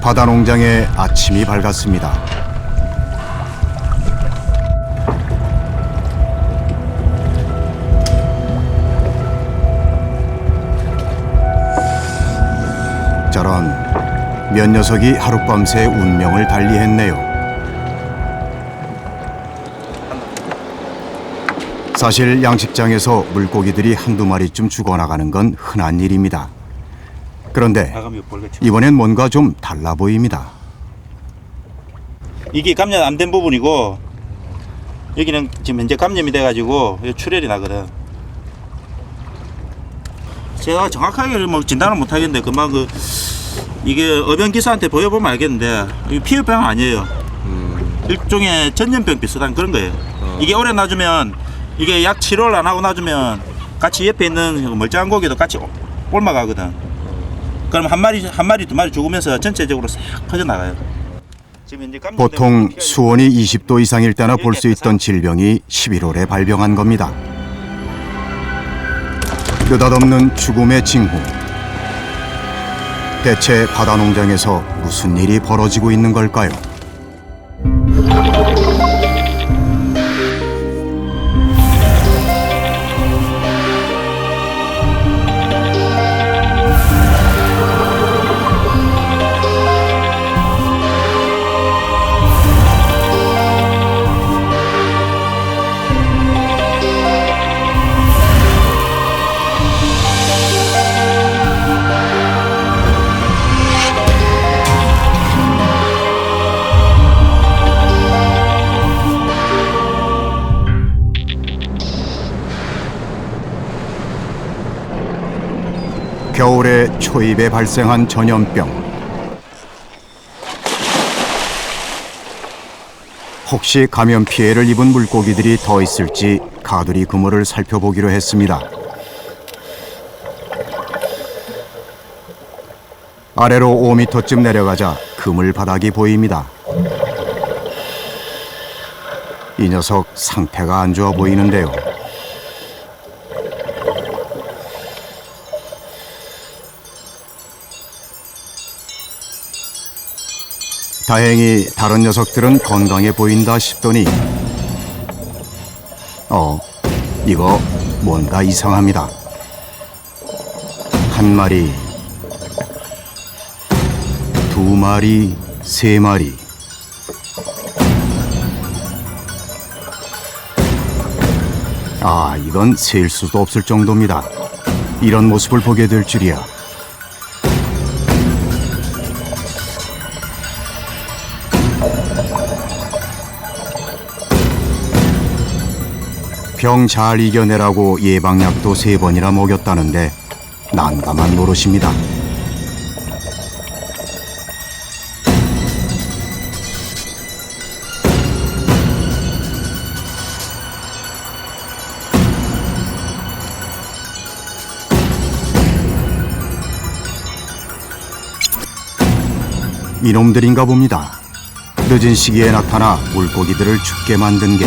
바다 농장에 아침이 밝았습니다. 저런, 몇 녀석이 하룻밤새 운명을 달리했네요. 사실 양식장에서 물고기들이 한두 마리쯤 죽어나가는 건 흔한 일입니다. 그런데 이번엔 뭔가 좀 달라 보입니다. 이게 감염 안 된 부분이고, 여기는 지금 현재 감염이 돼가지고 출혈이 나거든. 제가 정확하게 뭐 진단을 못 하겠는데 금방 이게 어병 기사한테 보여보면 알겠는데 이게 피부병 아니에요. 일종의 전염병 비슷한 그런 거예요. 이게 오래 놔주면, 이게 약 치료를 안 하고 놔주면 같이 옆에 있는 멀쩡한 고기도 같이 옮아가거든. 그럼 한 마리 두 마리 죽으면서 전체적으로 싹 퍼져나가요. 보통 수온이 20도 이상일 때나 볼 수 있던 질병이 11월에 발병한 겁니다. 느닷없는 죽음의 징후. 대체 바다 농장에서 무슨 일이 벌어지고 있는 걸까요? 겨울에 초입에 발생한 전염병. 혹시 감염 피해를 입은 물고기들이 더 있을지 가두리 그물을 살펴보기로 했습니다. 아래로 5m쯤 내려가자 그물 바닥이 보입니다. 이 녀석 상태가 안 좋아 보이는데요. 다행히 다른 녀석들은 건강해 보인다 싶더니 이거 뭔가 이상합니다. 한 마리, 두 마리, 세 마리. 이건 셀 수도 없을 정도입니다. 이런 모습을 보게 될 줄이야. 병 잘 이겨내라고 예방약도 3번이나 먹였다는데 난감한 노릇입니다. 이놈들인가 봅니다. 늦은 시기에 나타나 물고기들을 죽게 만든 게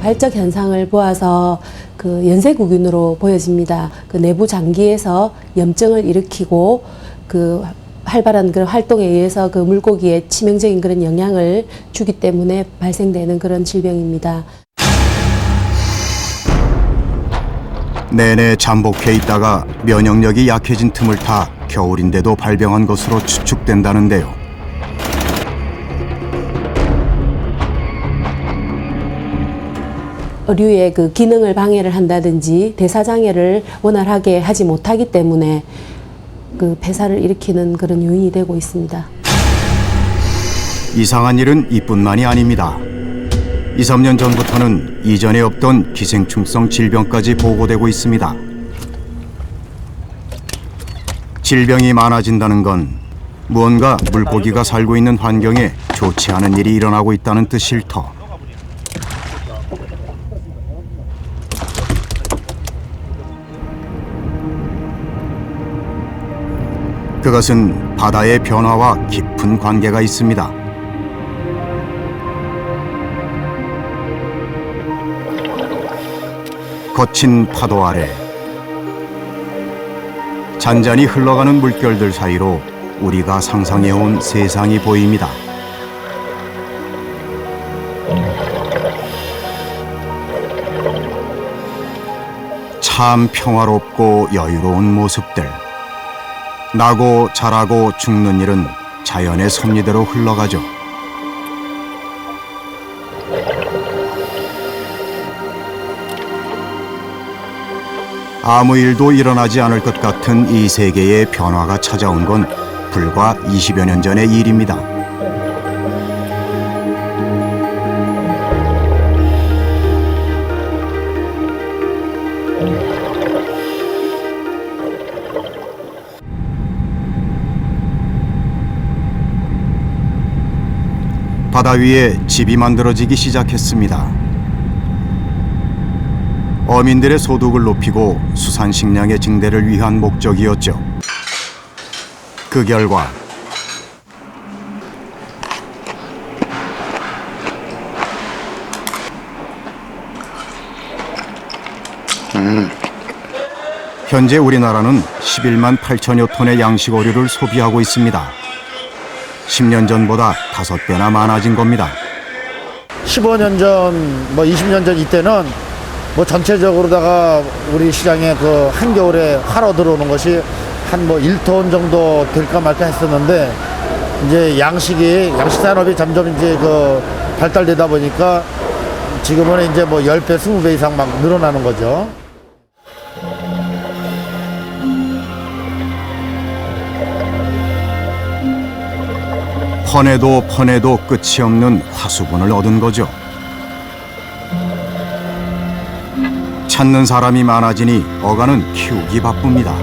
발적 현상을 보아서 그 연쇄구균으로 보여집니다. 그 내부 장기에서 염증을 일으키고 그 활발한 그런 활동에 의해서 그 물고기에 치명적인 그런 영향을 주기 때문에 발생되는 그런 질병입니다. 내내 잠복해 있다가 면역력이 약해진 틈을 타 겨울인데도 발병한 것으로 추측된다는데요. 어류의 그 기능을 방해를 한다든지 대사장애를 원활하게 하지 못하기 때문에 그 폐사를 일으키는 그런 요인이 되고 있습니다. 이상한 일은 이뿐만이 아닙니다. 2, 3년 전부터는 이전에 없던 기생충성 질병까지 보고되고 있습니다. 질병이 많아진다는 건 무언가 물고기가 살고 있는 환경에 좋지 않은 일이 일어나고 있다는 뜻일 터. 그것은 바다의 변화와 깊은 관계가 있습니다. 거친 파도 아래 잔잔히 흘러가는 물결들 사이로 우리가 상상해온 세상이 보입니다. 참 평화롭고 여유로운 모습들. 나고 자라고 죽는 일은 자연의 섭리대로 흘러가죠. 아무 일도 일어나지 않을 것 같은 이 세계의 변화가 찾아온 건 불과 20여 년 전의 일입니다. 바다 위에 집이 만들어지기 시작했습니다. 어민들의 소득을 높이고 수산 식량의 증대를 위한 목적이었죠. 그 결과 현재 우리나라는 11만 8천여 톤의 양식 어류를 소비하고 있습니다. 10년 전보다 5배나 많아진 겁니다. 15년 전, 20년 전 이때는 전체적으로다가 우리 시장에 그 한겨울에 활어 들어오는 것이 한 1톤 정도 될까 말까 했었는데, 이제 양식 산업이 점점 이제 발달되다 보니까 지금은 이제 10배, 20배 이상 막 늘어나는 거죠. 퍼내도 끝이 없는 화수분을 얻은 거죠. 찾는 사람이 많아지니 어간은 키우기 바쁩니다.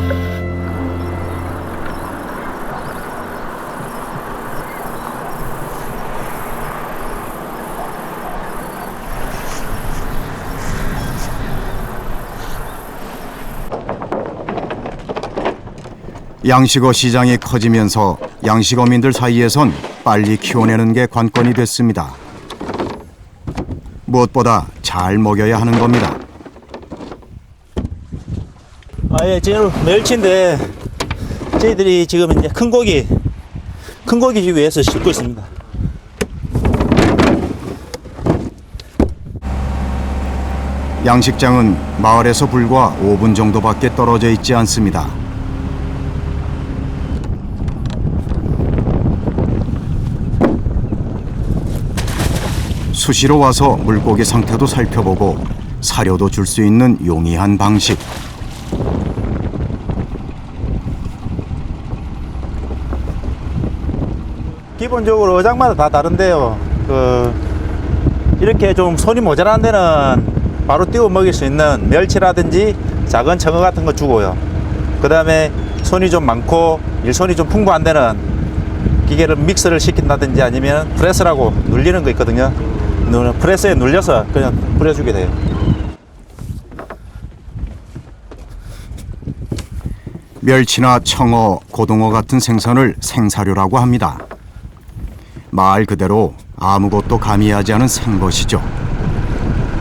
양식어 시장이 커지면서 양식어민들 사이에선 빨리 키워내는 게 관건이 됐습니다. 무엇보다 잘 먹여야 하는 겁니다. 예, 지금 멸치인데 저희들이 지금 이제 큰 고기 위해서 싣고 있습니다. 양식장은 마을에서 불과 5분 정도밖에 떨어져 있지 않습니다. 수시로 와서 물고기 상태도 살펴보고 사료도 줄 수 있는 용이한 방식. 기본적으로 어장마다 다 다른데요. 이렇게 좀 손이 모자란 데는 바로 띄워 먹일 수 있는 멸치라든지 작은 청어 같은 거 주고요. 그 다음에 손이 좀 많고 일손이 좀 풍부한 데는 기계를 믹서를 시킨다든지 아니면 프레스라고 눌리는 거 있거든요. 프레스에 눌려서 그냥 뿌려주게 돼요. 멸치나 청어, 고등어 같은 생선을 생사료라고 합니다. 말 그대로 아무것도 가미하지 않은 생것이죠.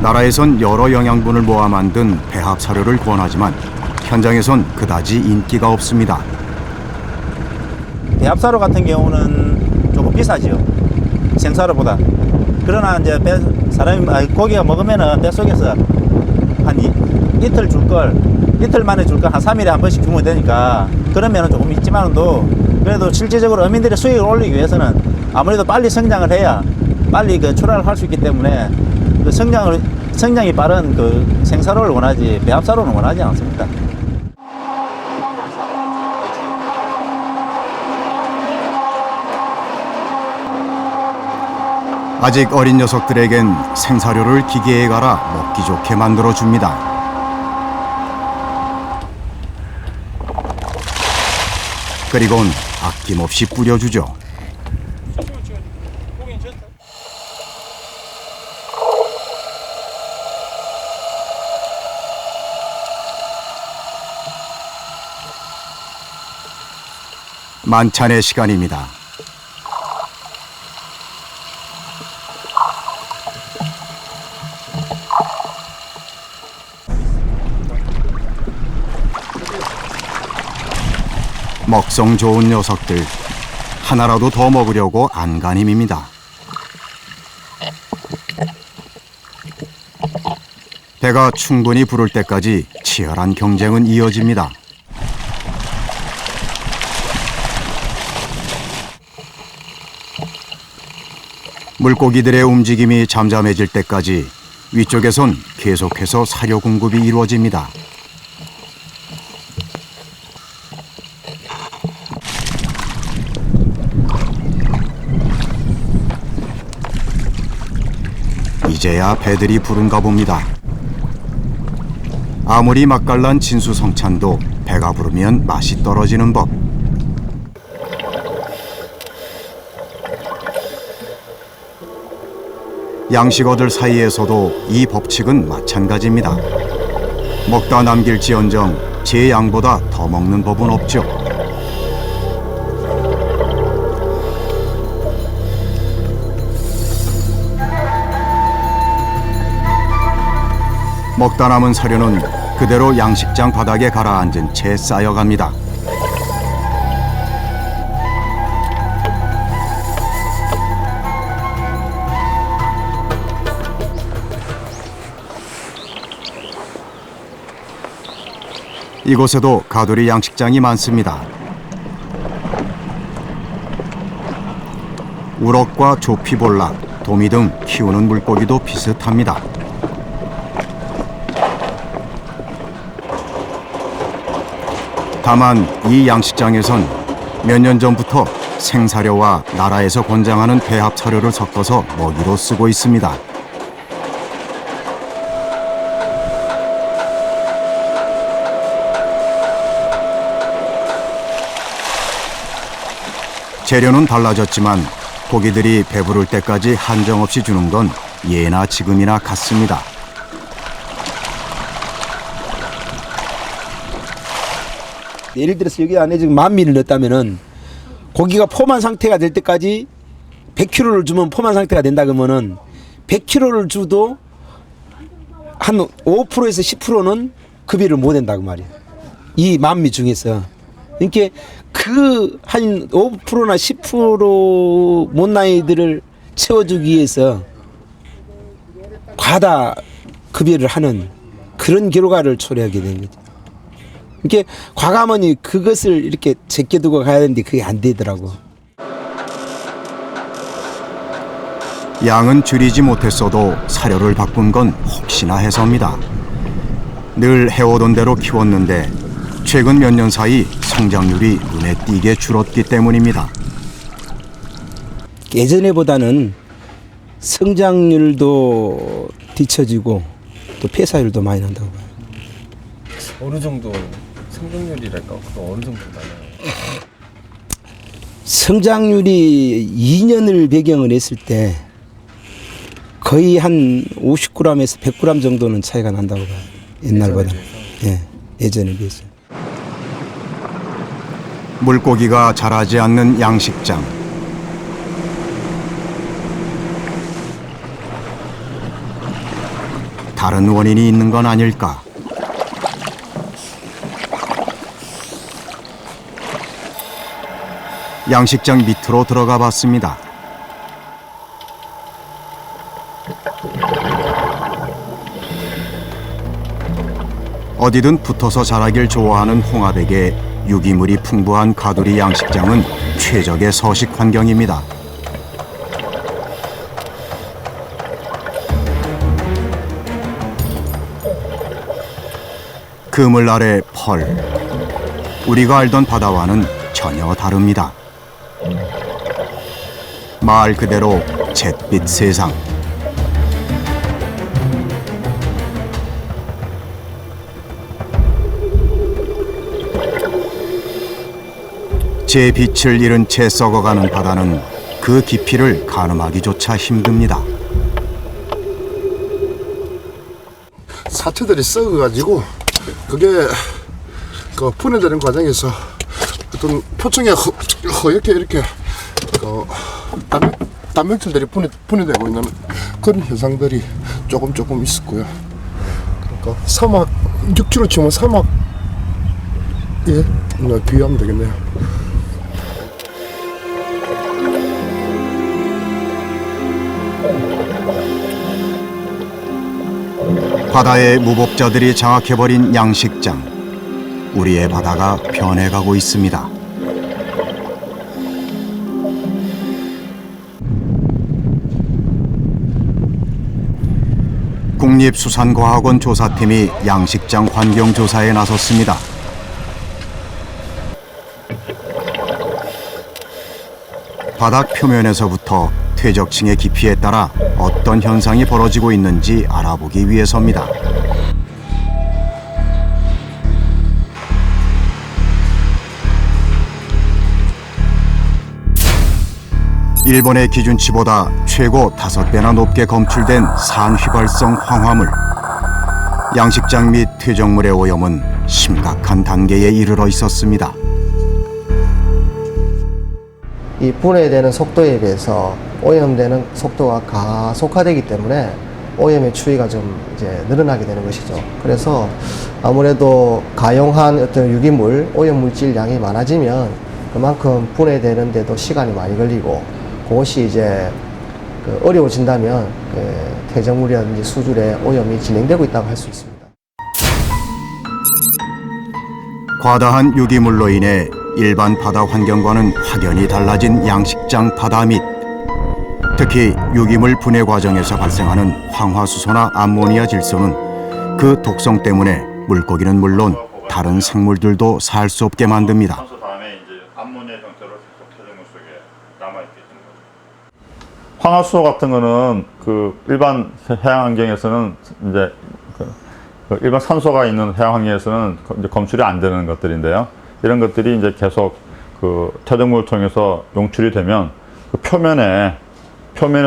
나라에선 여러 영양분을 모아 만든 배합 사료를 권하지만 현장에선 그다지 인기가 없습니다. 배합사료 같은 경우는 조금 비싸죠. 생사료보다. 그러나 이제 고기가 먹으면은 뱃속에서 한 이틀 줄 걸, 이틀 만에 줄 걸 한 3일에 한 번씩 주면 되니까 그러면은 조금 있지만도 그래도 실질적으로 어민들의 수익을 올리기 위해서는 아무래도 빨리 성장을 해야 빨리 출하를 할 수 있기 때문에 성장이 빠른 생사료를 원하지 배합사료는 원하지 않습니다. 아직 어린 녀석들에겐 생사료를 기계에 갈아 먹기 좋게 만들어 줍니다. 그리고는 아낌없이 뿌려주죠. 만찬의 시간입니다. 먹성 좋은 녀석들 하나라도 더 먹으려고 안간힘입니다. 배가 충분히 부를 때까지 치열한 경쟁은 이어집니다. 물고기들의 움직임이 잠잠해질 때까지 위쪽에선 계속해서 사료 공급이 이루어집니다. 이제야 배들이 부른가 봅니다. 아무리 맛깔난 진수성찬도 배가 부르면 맛이 떨어지는 법. 양식어들 사이에서도 이 법칙은 마찬가지입니다. 먹다 남길지언정 제 양보다 더 먹는 법은 없죠. 먹다 남은 사료는 그대로 양식장 바닥에 가라앉은 채 쌓여갑니다. 이곳에도 가두리 양식장이 많습니다. 우럭과 조피볼락, 도미 등 키우는 물고기도 비슷합니다. 다만 이 양식장에선 몇 년 전부터 생사료와 나라에서 권장하는 배합 사료를 섞어서 먹이로 쓰고 있습니다. 재료는 달라졌지만 고기들이 배부를 때까지 한정없이 주는 건 예나 지금이나 같습니다. 예를 들어서 여기 안에 지금 10,000미를 넣었다면은 고기가 포만 상태가 될 때까지 100kg를 주면 포만 상태가 된다 그러면은 100kg를 줘도 한 5%에서 10%는 급여를 못 낸다고 말이야. 이 10,000미 중에서. 그러니까 그 한 5%나 10% 못나이들을 채워주기 위해서 과다 급여를 하는 그런 결과를 초래하게 된 거죠. 이게 과감하니 그것을 이렇게 제껴두고 가야 되는데 그게 안 되더라고. 양은 줄이지 못했어도 사료를 바꾼 건 혹시나 해서입니다. 늘 해오던 대로 키웠는데 최근 몇 년 사이 성장률이 눈에 띄게 줄었기 때문입니다. 예전에보다는 성장률도 뒤처지고 또 폐사율도 많이 난다고 봐요. 어느 정도 생존율이랄까? 그거 어느 정도 나나요? 성장률이 2년을 배경을 했을 때 거의 한 50g에서 100g 정도는 차이가 난다고 봐요. 옛날보다. 예, 예전에 비해서. 물고기가 자라지 않는 양식장. 다른 원인이 있는 건 아닐까? 양식장 밑으로 들어가 봤습니다. 어디든 붙어서 자라길 좋아하는 홍합에게 유기물이 풍부한 가두리 양식장은 최적의 서식 환경입니다. 그물 아래 펄. 우리가 알던 바다와는 전혀 다릅니다. 말 그대로 잿빛 세상. 제 빛을 잃은 채 썩어가는 바다는 그 깊이를 가늠하기조차 힘듭니다. 사체들이 썩어가지고 그게 그 분해되는 과정에서 어떤 표층에 허옇게 이렇게 단백질들이 분해되고 있는 그런 현상들이 조금 있었고요. 그러니까 사막 6km 치면 사막에 비유하면 되겠네요. 바다의 무법자들이 장악해버린 양식장. 우리의 바다가 변해가고 있습니다. 국립수산과학원 조사팀이 양식장 환경조사에 나섰습니다. 바닥 표면에서부터 퇴적층의 깊이에 따라 어떤 현상이 벌어지고 있는지 알아보기 위해서입니다. 일본의 기준치보다 최고 5배나 높게 검출된 산휘발성 황화물. 양식장 및 퇴적물의 오염은 심각한 단계에 이르러 있었습니다. 이 분해되는 속도에 비해서 오염되는 속도가 가속화되기 때문에 오염의 추이가 좀 이제 늘어나게 되는 것이죠. 그래서 아무래도 가용한 어떤 유기물, 오염물질 양이 많아지면 그만큼 분해되는데도 시간이 많이 걸리고 그것이 이제 어려워진다면 퇴적물이라든지 수질의 오염이 진행되고 있다고 할 수 있습니다. 과다한 유기물로 인해 일반 바다 환경과는 확연히 달라진 양식장 바다 밑. 특히 유기물 분해 과정에서 발생하는 황화수소나 암모니아 질소는 그 독성 때문에 물고기는 물론 다른 생물들도 살 수 없게 만듭니다. 다음에 이제 암모니아 형태로 퇴적물 속에 남아있게 되는 거죠. 황화수소 같은 거는 그 일반 해양 환경에서는 이제 그 일반 산소가 있는 해양 환경에서는 이제 검출이 안 되는 것들인데요. 이런 것들이 이제 계속 그 퇴적물을 통해서 용출이 되면 그 표면에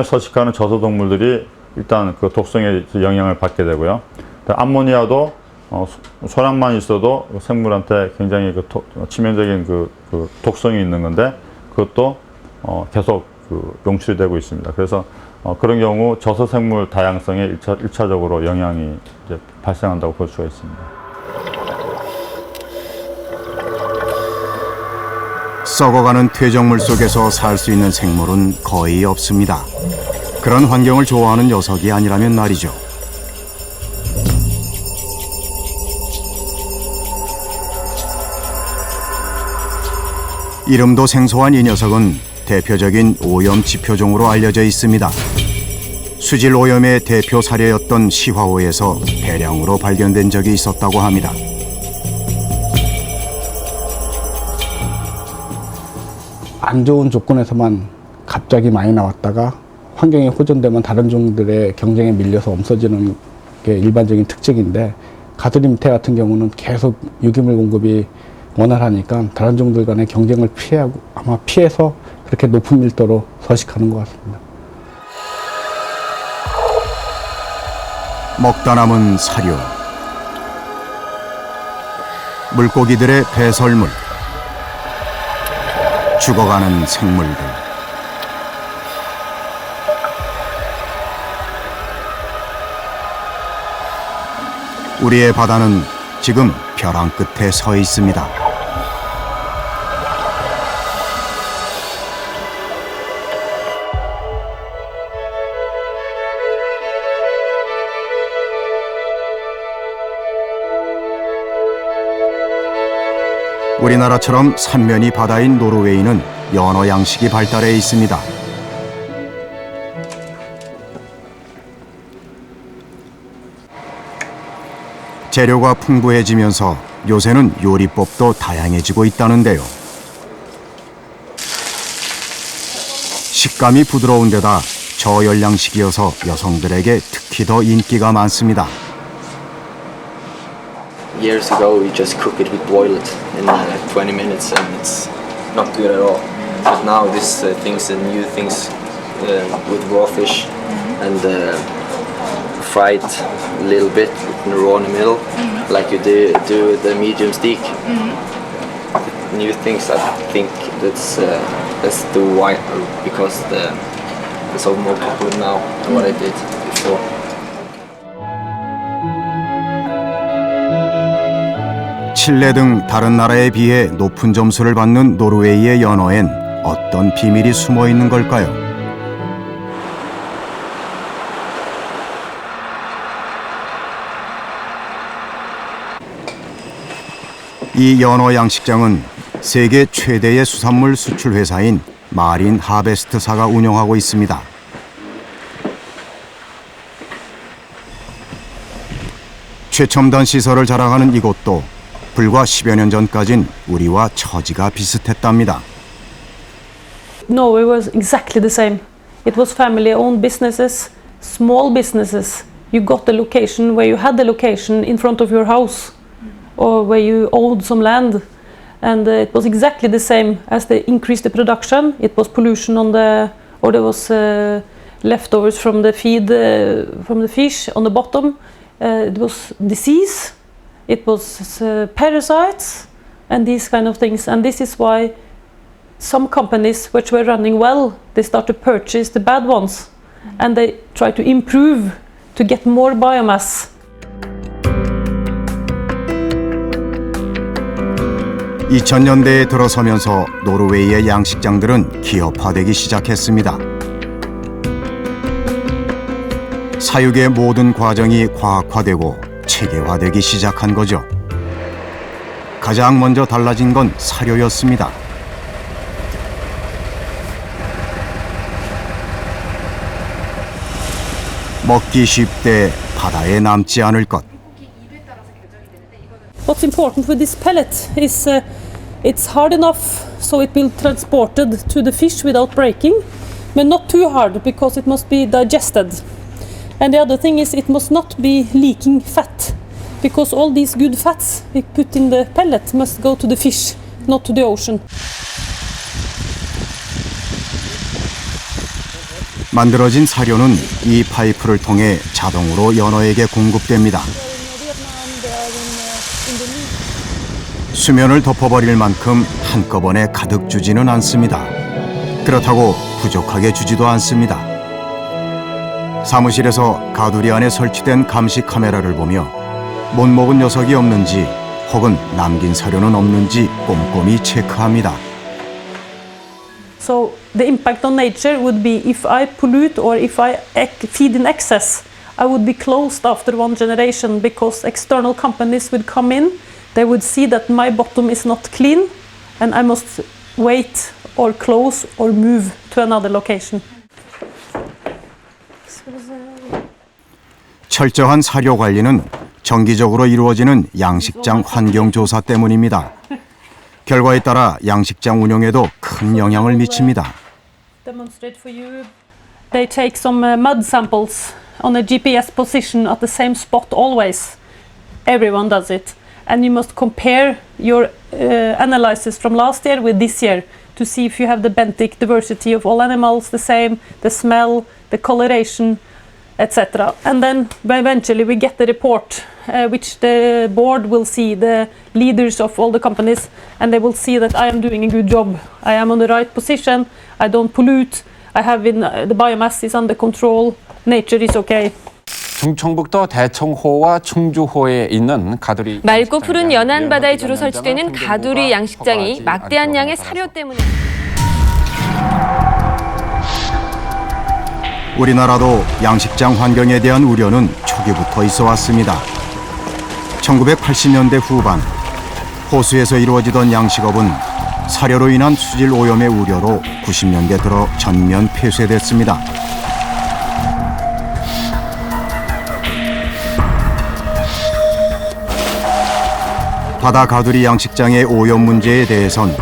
서식하는 저소동물들이 일단 그 독성에 영향을 받게 되고요. 암모니아도 소량만 있어도 생물한테 굉장히 그 치명적인 그 독성이 있는 건데 그것도 계속 그 용출이 되고 있습니다. 그래서 그런 경우 저소생물 다양성에 일차적으로 영향이 이제 발생한다고 볼 수가 있습니다. 썩어가는 퇴적물 속에서 살 수 있는 생물은 거의 없습니다. 그런 환경을 좋아하는 녀석이 아니라면 말이죠. 이름도 생소한 이 녀석은 대표적인 오염 지표종으로 알려져 있습니다. 수질 오염의 대표 사례였던 시화호에서 대량으로 발견된 적이 있었다고 합니다. 안 좋은 조건에서만 갑자기 많이 나왔다가 환경이 호전되면 다른 종들의 경쟁에 밀려서 없어지는 게 일반적인 특징인데 가두리밑에 같은 경우는 계속 유기물 공급이 원활하니까 다른 종들 간의 경쟁을 피해서 그렇게 높은 밀도로 서식하는 것 같습니다. 먹다 남은 사료, 물고기들의 배설물, 죽어가는 생물들. 우리의 바다는 지금 벼랑 끝에 서 있습니다. 우리나라처럼 삼면이 바다인 노르웨이는 연어 양식이 발달해 있습니다. 재료가 풍부해지면서 요새는 요리법도 다양해지고 있다는데요. 식감이 부드러운 데다 저열량식이어서 여성들에게 특히 더 인기가 많습니다. Years ago, we just cook it, we boil it in 20 minutes, and it's not good at all. But now this things and new things with raw fish and fried a little bit, raw in the middle, like you do the medium steak. New things, I think that's the why, because it's all more popular now than what I did before. 칠레 등 다른 나라에 비해 높은 점수를 받는 노르웨이의 연어엔 어떤 비밀이 숨어 있는 걸까요? 이 연어 양식장은 세계 최대의 수산물 수출 회사인 마린 하베스트사가 운영하고 있습니다. 최첨단 시설을 자랑하는 이곳도 불과 10여 년 전까진 우리와 처지가 비슷했답니다. No, it was exactly the same. It was family-owned businesses, small businesses. You got the location where you had the location in front of your house, or where you owned some land, and it was exactly the same. As they increased the production, it was pollution on the, or there was leftovers from the feed from the fish on the bottom. It was disease, it was parasites, and these kind of things. And this is why some companies which were running well, they start to purchase the bad ones, and they try to improve to get more biomass. 2000년대에 들어서면서 노르웨이의 양식장들은 기업화되기 시작했습니다. 사육의 모든 과정이 과학화되고 체계화되기 시작한 거죠. 가장 먼저 달라진 건 사료였습니다. 먹기 쉽되 바다에 남지 않을 것. What's important with this pellet is it's hard enough so it will be transported to the fish without breaking, but not too hard because it must be digested. And the other thing is it must not be leaking fat, because all these good fats we put in the pellet must go to the fish, not to the ocean. 만들어진 사료는 이 파이프를 통해 자동으로 연어에게 공급됩니다. 수면을 덮어버릴 만큼 한꺼번에 가득 주지는 않습니다. 그렇다고 부족하게 주지도 않습니다. 사무실에서 가두리 안에 설치된 감시 카메라를 보며 못 먹은 녀석이 없는지 혹은 남긴 사료는 없는지 꼼꼼히 체크합니다. So the impact on nature would be if I pollute or if I feed in excess, I would be closed after one generation because external companies would come in, they would see that my bottom is not clean and I must wait or close or move to another location. 철저한 사료 관리는 정기적으로 이루어지는 양식장 환경 조사 때문입니다. 결과에 따라 양식장 운영에도 큰 영향을 미칩니다. Demonstrate for you. They take some mud samples on a GPS position at the same spot always. Everyone does it. And you must compare your analysis from last year with this year to see if you have the benthic diversity of all animals the same, the smell, the coloration, etc. And then eventually we get the report which the board will see, the leaders of all the companies, and they will see that I am doing a good job. I am on the right position, I don't pollute, I have the biomass is under control, nature is okay. 충청북도 대청호와 충주호에 있는 가두리 맑고 푸른 연안 바다에 주로 설치되는 가두리 양식장이 막대한 양의 사료 때문에 우리나라도 양식장 환경에 대한 우려는 초기부터 있어 왔습니다. 1980년대 후반 호수에서 이루어지던 양식업은 사료로 인한 수질 오염의 우려로 90년대 들어 전면 폐쇄됐습니다. 바다 가두리 양식장의 오염 문제에 대해선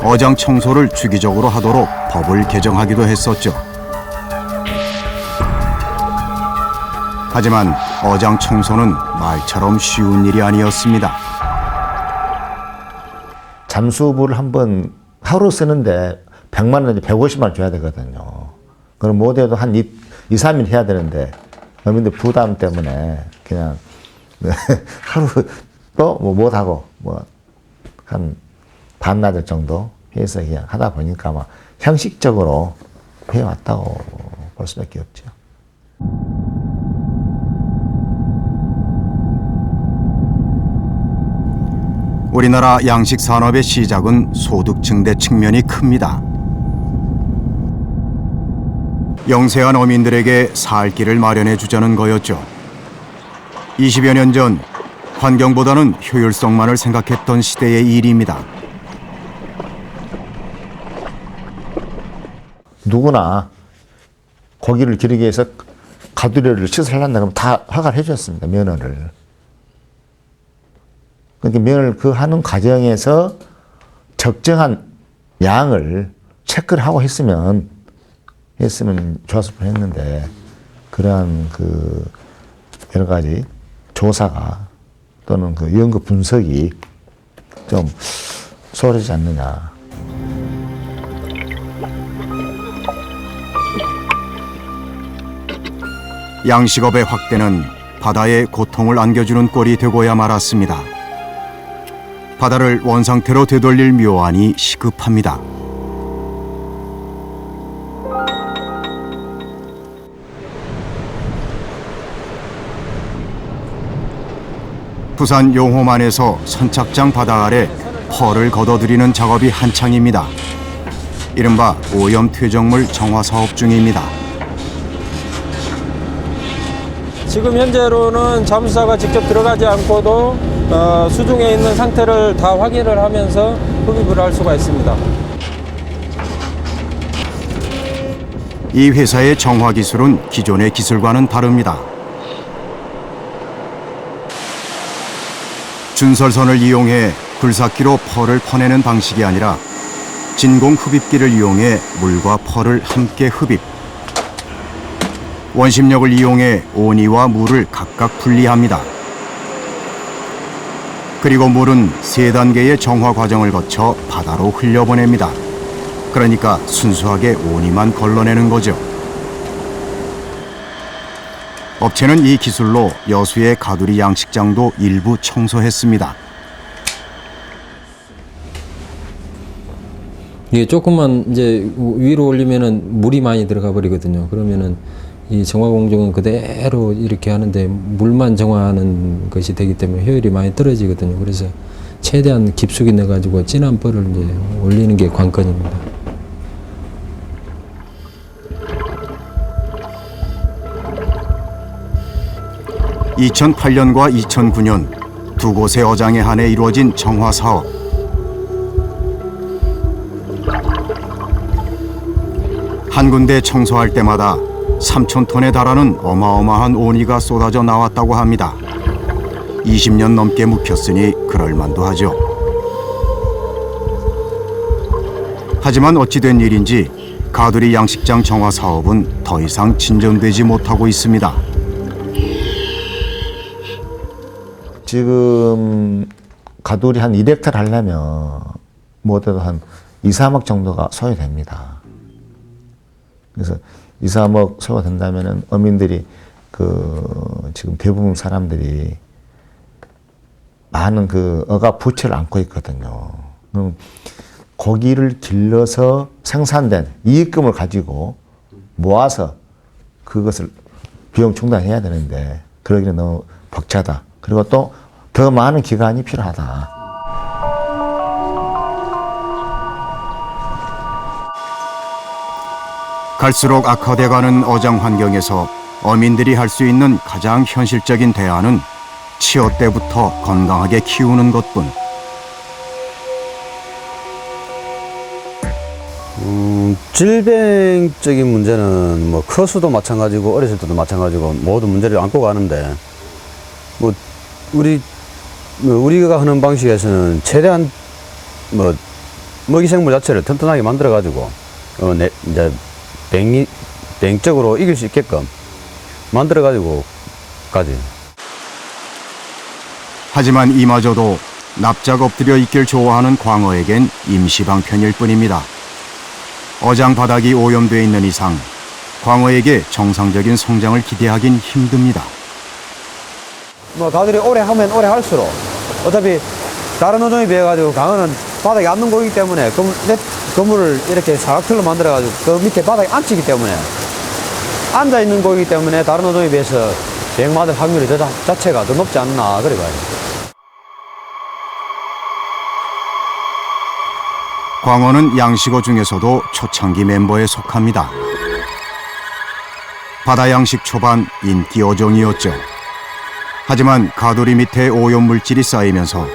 어장 청소를 주기적으로 하도록 법을 개정하기도 했었죠. 하지만 어장 청소는 말처럼 쉬운 일이 아니었습니다. 잠수부를 한번 하루 쓰는데 100만 원, 150만 원 줘야 되거든요. 그럼 못해도 한 2, 3일 해야 되는데 어민들 부담 때문에 그냥 하루 또 뭐 못하고 뭐 한 반나절 정도 해서 그냥 하다 보니까 막 형식적으로 해왔다고 볼 수밖에 없죠. 우리나라 양식 산업의 시작은 소득 증대 측면이 큽니다. 영세한 어민들에게 살 길을 마련해 주자는 거였죠. 20여 년 전 환경보다는 효율성만을 생각했던 시대의 일입니다. 누구나 고기를 기르기 위해서 가두리를 시설한다 그러면 다 허가를 해줬습니다. 면허를. 그러니까 면허를 그 하는 과정에서 적정한 양을 체크를 하고 했으면 좋았을 뻔했는데 그러한 그 여러 가지 조사가 또는 그 연구 분석이 좀 소홀하지 않느냐. 양식업의 확대는 바다에 고통을 안겨주는 꼴이 되고야 말았습니다. 바다를 원상태로 되돌릴 묘안이 시급합니다. 부산 용호만에서 선착장 바다 아래 펄을 걷어들이는 작업이 한창입니다. 이른바 오염 퇴적물 정화 사업 중입니다. 지금 현재로는 잠수사가 직접 들어가지 않고도 수중에 있는 상태를 다 확인을 하면서 흡입을 할 수가 있습니다. 이 회사의 정화 기술은 기존의 기술과는 다릅니다. 준설선을 이용해 굴삭기로 펄을 퍼내는 방식이 아니라 진공 흡입기를 이용해 물과 펄을 함께 흡입. 원심력을 이용해 온이와 물을 각각 분리합니다. 그리고 물은 3단계의 정화 과정을 거쳐 바다로 흘려보냅니다. 그러니까 순수하게 온이만 걸러내는 거죠. 업체는 이 기술로 여수의 가두리 양식장도 일부 청소했습니다. 이게 조금만 이제 위로 올리면은 물이 많이 들어가 버리거든요. 그러면은 이 정화 공정은 그대로 이렇게 하는데 물만 정화하는 것이 되기 때문에 효율이 많이 떨어지거든요. 그래서 최대한 깊숙이 넣어가지고 진한 펄을 이제 올리는 게 관건입니다. (2008년과 2009년) 두 곳의 어장에 한해 이루어진 정화 사업. 한 군데 청소할 때마다 3,000톤에 달하는 어마어마한 온이가 쏟아져 나왔다고 합니다. 20년 넘게 묵혔으니 그럴만도 하죠. 하지만 어찌된 일인지 가두리 양식장 정화 사업은 더 이상 진전되지 못하고 있습니다. 지금 가두리 한 2헥타르 하려면 못해도 한 2, 3억 정도가 소요됩니다. 그래서 2, 3억 소요된다면은 어민들이 지금 대부분 사람들이 많은 어가 부채를 안고 있거든요. 고기를 길러서 생산된 이익금을 가지고 모아서 그것을 비용 충당해야 되는데 그러기는 너무 벅차다. 그리고 또 더 많은 기간이 필요하다. 갈수록 악화돼가는 어장 환경에서 어민들이 할 수 있는 가장 현실적인 대안은 치어 때부터 건강하게 키우는 것뿐. 질병적인 문제는 뭐 커서도 마찬가지고 어렸을 때도 마찬가지고 모두 문제를 안고 가는데 우리가 하는 방식에서는 최대한 먹이생물 자체를 튼튼하게 만들어 가지고 이제 병적으로 이길 수 있게끔 만들어 가지고 가지. 하지만 이마저도 납작 엎드려 있길 좋아하는 광어에겐 임시방편일 뿐입니다. 어장 바닥이 오염돼 있는 이상 광어에게 정상적인 성장을 기대하긴 힘듭니다. 가들이 오래 하면 오래 할수록 어차피 다른 어종에 비해 가지고 강어는 바닥에 앉는 고기이기 때문에 그물을 이렇게 사각틀로 만들어 가지고 그 밑에 바닥에 앉히기 때문에 앉아 있는 고기이기 때문에 다른 어종에 비해서 병 맞을 확률이 자체가 더 높지 않나 그래 봐요. 광어는 양식어 중에서도 초창기 멤버에 속합니다. 바다 양식 초반 인기 어종이었죠. 하지만 가두리 밑에 오염물질이 쌓이면서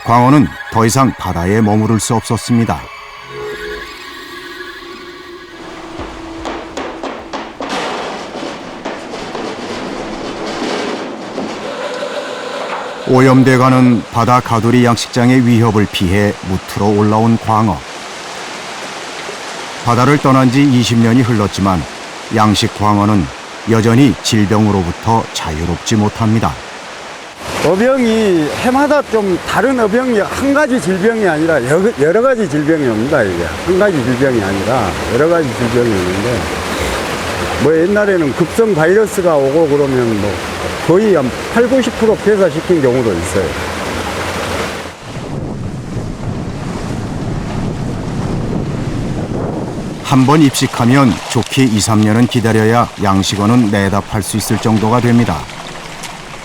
광어는 더 이상 바다에 머무를 수 없었습니다. 오염돼가는 바다 가두리 양식장의 위협을 피해 무트로 올라온 광어. 바다를 떠난 지 20년이 흘렀지만 양식 광어는 여전히 질병으로부터 자유롭지 못합니다. 어병이 해마다 좀 다른 어병이 한 가지 질병이 아니라 여러 가지 질병이 옵니다. 이게 한 가지 질병이 아니라 여러 가지 질병이 오는데 뭐 옛날에는 급성 바이러스가 오고 그러면 뭐 거의 한 80~90% 폐사시킨 경우도 있어요. 한 번 입식하면 좋게 2~3년은 기다려야 양식어는 내다 팔 수 있을 정도가 됩니다.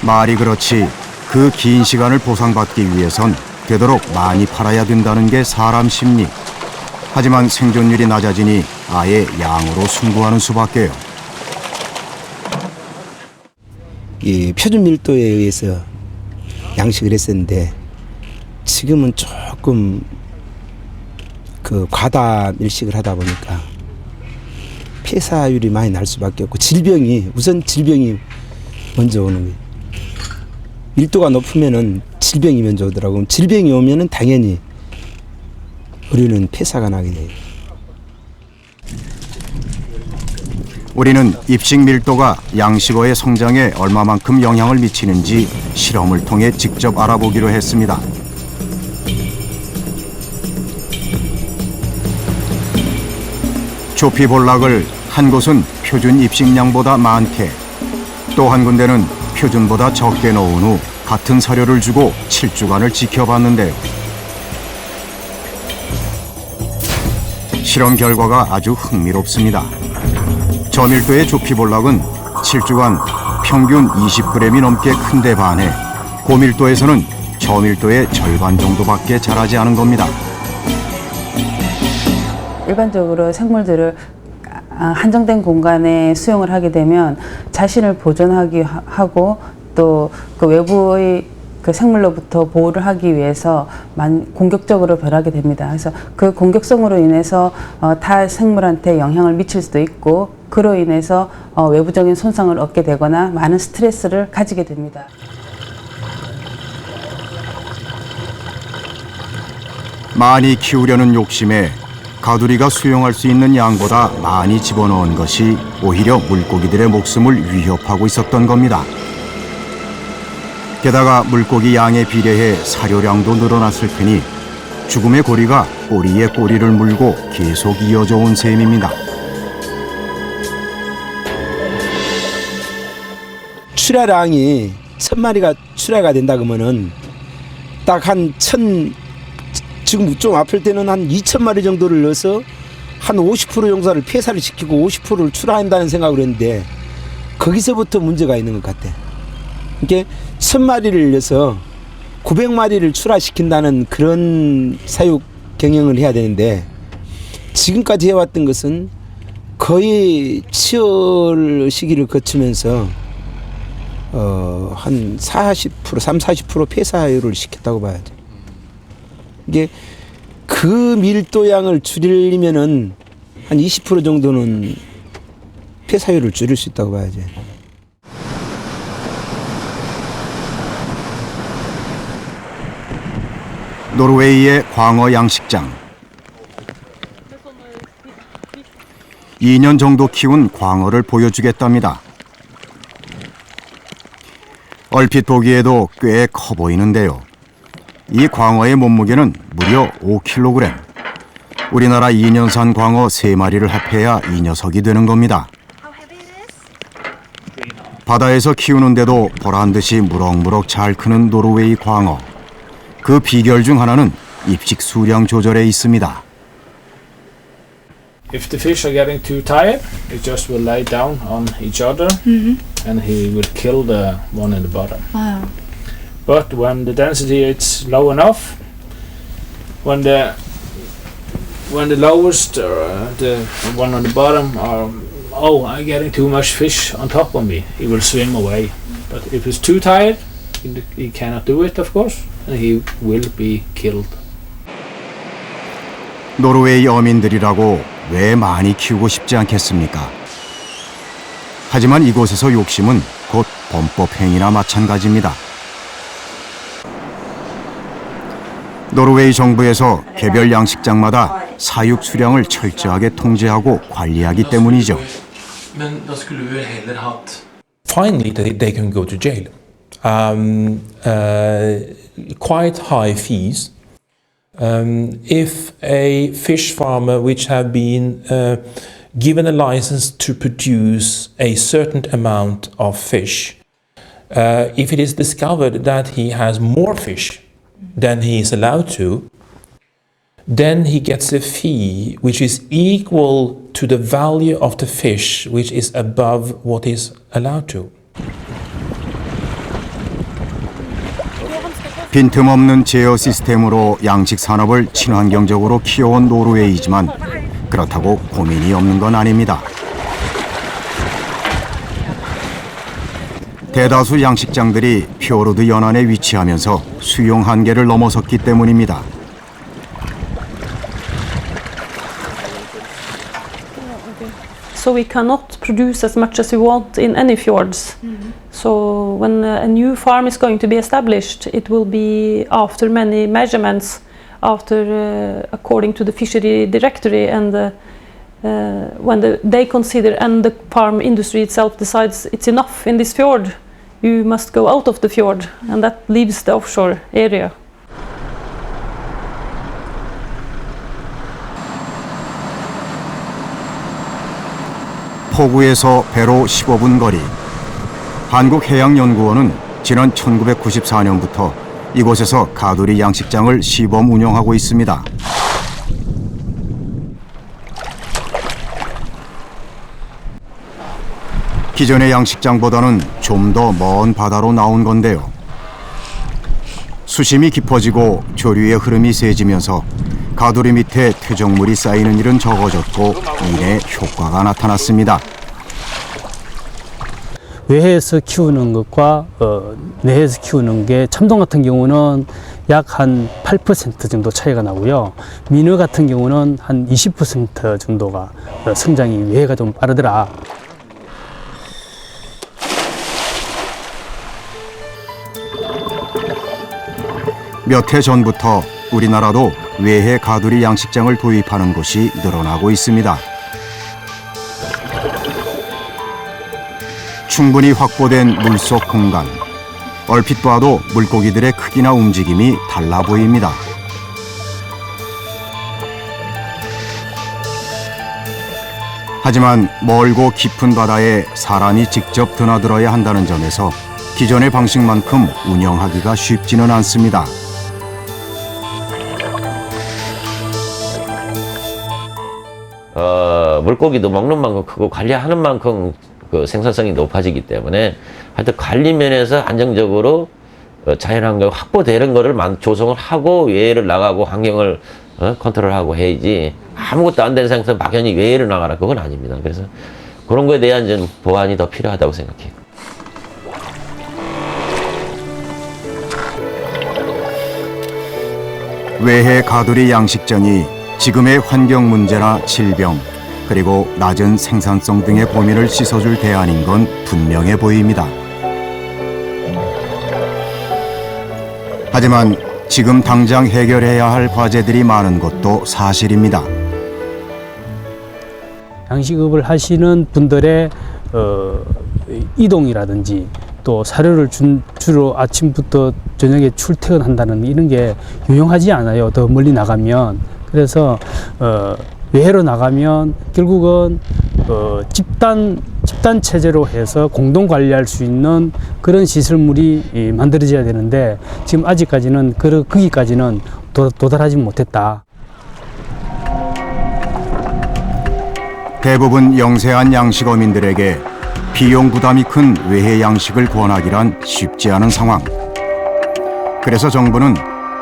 말이 그렇지 그 긴 시간을 보상받기 위해선 되도록 많이 팔아야 된다는 게 사람 심리. 하지만 생존율이 낮아지니 아예 양으로 승부하는 수밖에요. 이 표준 밀도에 의해서 양식을 했었는데 지금은 조금 그 과다 밀식을 하다 보니까 폐사율이 많이 날 수밖에 없고 우선 질병이 먼저 오는 거예요. 밀도가 높으면은 질병이 먼저 오더라고요. 질병이 오면은 당연히 우리는 폐사가 나게 돼요. 우리는 입식 밀도가 양식어의 성장에 얼마만큼 영향을 미치는지 실험을 통해 직접 알아보기로 했습니다. 조피볼락을 한 곳은 표준 입식량보다 많게, 또 한 군데는 표준보다 적게 넣은 후 같은 사료를 주고 7주간을 지켜봤는데요. 실험 결과가 아주 흥미롭습니다. 저밀도의 조피볼락은 7주간 평균 20g이 넘게 큰데 반해 고밀도에서는 저밀도의 절반 정도밖에 자라지 않은 겁니다. 일반적으로 생물들을 한정된 공간에 수용을 하게 되면 자신을 보존하기 하고 또 그 외부의 그 생물로부터 보호를 하기 위해서 공격적으로 변하게 됩니다. 그래서 그 공격성으로 인해서 타 생물한테 영향을 미칠 수도 있고 그로 인해서 외부적인 손상을 얻게 되거나 많은 스트레스를 가지게 됩니다. 많이 키우려는 욕심에 가두리가 수용할 수 있는 양보다 많이 집어넣은 것이 오히려 물고기들의 목숨을 위협하고 있었던 겁니다. 게다가 물고기 양에 비례해 사료량도 늘어났을 테니 죽음의 고리가 꼬리에 꼬리를 물고 계속 이어져 온 셈입니다. 출하량이 1000마리가 출하가 된다 그러면은 딱 한 지금 좀 아플 때는 한 2000마리 정도를 넣어서 한 50% 용사를 폐사를 시키고 50%를 출하한다는 생각을 했는데 거기서부터 문제가 있는 것 같아. 이게 1000마리를 넣어서 900마리를 출하시킨다는 그런 사육 경영을 해야 되는데 지금까지 해왔던 것은 거의 치열 시기를 거치면서 한 30~40% 폐사율을 시켰다고 봐야죠. 이게 그 밀도량을 줄이려면은 한 20% 정도는 폐사율을 줄일 수 있다고 봐야죠. 노르웨이의 광어 양식장. 2년 정도 키운 광어를 보여주겠답니다. 얼핏 보기에도 꽤 커 보이는데요. 이 광어의 몸무게는 무려 5kg. 우리나라 2년산 광어 3마리를 합해야 이 녀석이 되는 겁니다. 바다에서 키우는데도 보란듯이 무럭무럭 잘 크는 노르웨이 광어. 그 비결 중 하나는 입식 수량 조절에 있습니다. If the fish are getting too tired, it just will lay down on each other and he will kill the one in the bottom. Wow. But when the density is low enough, when the lowest the one on the bottom are I'm getting too much fish on top of me, he will swim away. But if it's too tired, he cannot do it, of course, and he will be killed. 노르웨이 어민들이라고 왜 많이 키우고 싶지 않겠습니까? 하지만 이곳에서 욕심은 곧 범법 행위나 마찬가지입니다. 노르웨이 정부에서 개별 양식장마다 사육 수량을 철저하게 통제하고 관리하기 때문이죠. Finally, they can go to jail. Quite high fees. If a fish farmer which have been given a license to produce a certain amount of fish, if it is discovered that he has more fish than he is allowed to, then he gets a fee which is equal to the value of the fish which is above what is allowed to. 빈틈없는 제어 시스템으로 양식 산업을 친환경적으로 키워온 노르웨이지만 그렇다고 고민이 없는 건 아닙니다. 대다수 양식장들이 피오르드 연안에 위치하면서 수용 한계를 넘어섰기 때문입니다. So we cannot produce as much as we want in any fjords. So when a new farm is going to be established, it will be after many measurements, after according to the fishery directory, and when they consider and the farm industry itself decides it's enough in this fjord, you must go out of the fjord, and that leaves the offshore area. 포구에서 배로 15분 거리. 한국해양연구원은 지난 1994년부터 이곳에서 가두리 양식장을 시범 운영하고 있습니다. 기존의 양식장보다는 좀 더 먼 바다로 나온 건데요. 수심이 깊어지고 조류의 흐름이 세지면서 가두리 밑에 퇴적물이 쌓이는 일은 적어졌고 이내 효과가 나타났습니다. 외해에서 키우는 것과 내해에서 키우는 게 참돔 같은 경우는 약 한 8% 정도 차이가 나고요. 민어 같은 경우는 한 20% 정도가 성장이 외해가 좀 빠르더라. 몇 해 전부터 우리나라도 외해 가두리 양식장을 도입하는 곳이 늘어나고 있습니다. 충분히 확보된 물속 공간. 얼핏 봐도 물고기들의 크기나 움직임이 달라 보입니다. 하지만 멀고 깊은 바다에 사람이 직접 드나들어야 한다는 점에서 기존의 방식만큼 운영하기가 쉽지는 않습니다. 물고기도 먹는 만큼 크고 관리하는 만큼 그 생산성이 높아지기 때문에 하여튼 관리 면에서 안정적으로 자연환경 확보되는 거를 조성을 하고 외해를 나가고 환경을 컨트롤하고 해야지 아무것도 안 되는 상태에서 막연히 외해를 나가라 그건 아닙니다. 그래서 그런 거에 대한 좀 보완이 더 필요하다고 생각해요. 외해 가두리 양식장이 지금의 환경 문제나 질병, 그리고 낮은 생산성 등의 고민을 씻어줄 대안인 건 분명해 보입니다. 하지만 지금 당장 해결해야 할 과제들이 많은 것도 사실입니다. 양식업을 하시는 분들의 이동이라든지 또 사료를 주로 아침부터 저녁에 출퇴근한다는 이런 게 유용하지 않아요. 더 멀리 나가면. 그래서 외해로 나가면 결국은 집단 체제로 해서 공동 관리할 수 있는 그런 시설물이 만들어져야 되는데 지금 아직까지는 거기까지는 도달하지 못했다. 대부분 영세한 양식어민들에게 비용 부담이 큰 외해 양식을 권하기란 쉽지 않은 상황. 그래서 정부는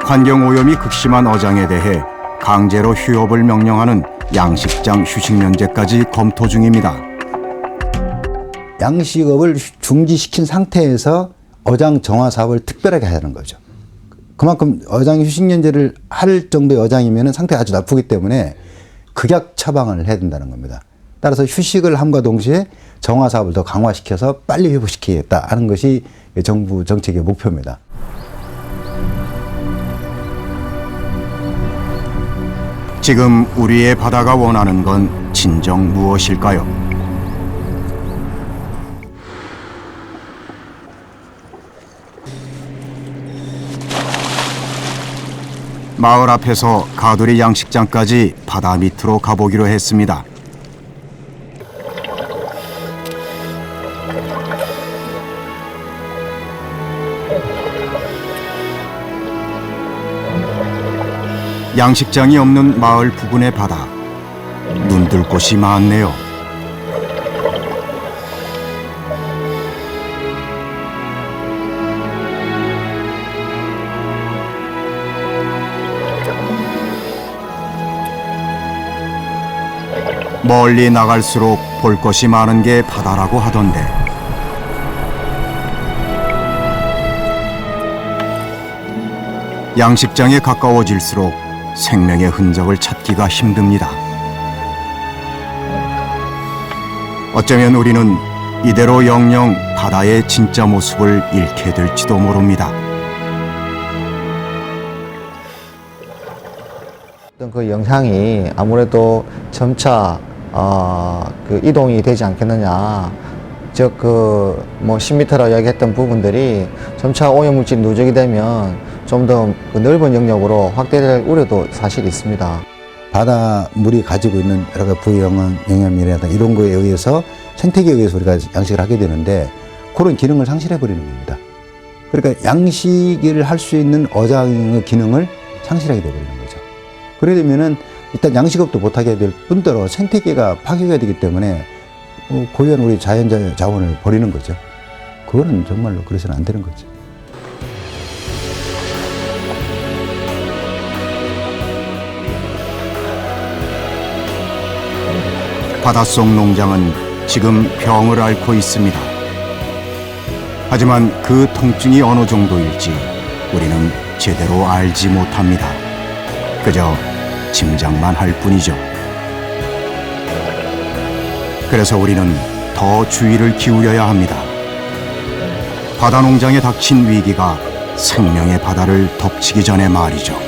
환경오염이 극심한 어장에 대해 강제로 휴업을 명령하는 양식장 휴식 면제까지 검토 중입니다. 양식업을 중지시킨 상태에서 어장 정화 사업을 특별하게 하는 거죠. 그만큼 어장 휴식연재를 할 정도의 어장이면 상태가 아주 나쁘기 때문에 극약 처방을 해야 된다는 겁니다. 따라서 휴식을 함과 동시에 정화 사업을 더 강화시켜서 빨리 회복시키겠다 하는 것이 정부 정책의 목표입니다. 지금 우리의 바다가 원하는 건 진정 무엇일까요? 마을 앞에서 가두리 양식장까지 바다 밑으로 가보기로 했습니다. 양식장이 없는 마을 부근의 바다. 눈들 곳이 많네요. 멀리 나갈수록 볼 것이 많은 게 바다라고 하던데 양식장에 가까워질수록 생명의 흔적을 찾기가 힘듭니다. 어쩌면 우리는 이대로 영영 바다의 진짜 모습을 잃게 될지도 모릅니다. 그 영향이 아무래도 점차 그 이동이 되지 않겠느냐. 즉 그 뭐 10m라고 이야기했던 부분들이 점차 오염물질 누적이 되면 좀 더 넓은 영역으로 확대될 우려도 사실 있습니다. 바다 물이 가지고 있는 여러 가지 부영양이라든가 이런 거에 의해서 생태계에 의해서 우리가 양식을 하게 되는데 그런 기능을 상실해 버리는 겁니다. 그러니까 양식을 할 수 있는 어장의 기능을 상실하게 돼 버리는 거죠. 그러게 되면은 일단 양식업도 못하게 될 뿐더러 생태계가 파괴가 되기 때문에 고유한 우리 자연 자원을 버리는 거죠. 그거는 정말로 그래서는 안 되는 거죠. 바닷속 농장은 지금 병을 앓고 있습니다. 하지만 그 통증이 어느 정도일지 우리는 제대로 알지 못합니다. 그저 짐작만 할 뿐이죠. 그래서 우리는 더 주의를 기울여야 합니다. 바다 농장에 닥친 위기가 생명의 바다를 덮치기 전에 말이죠.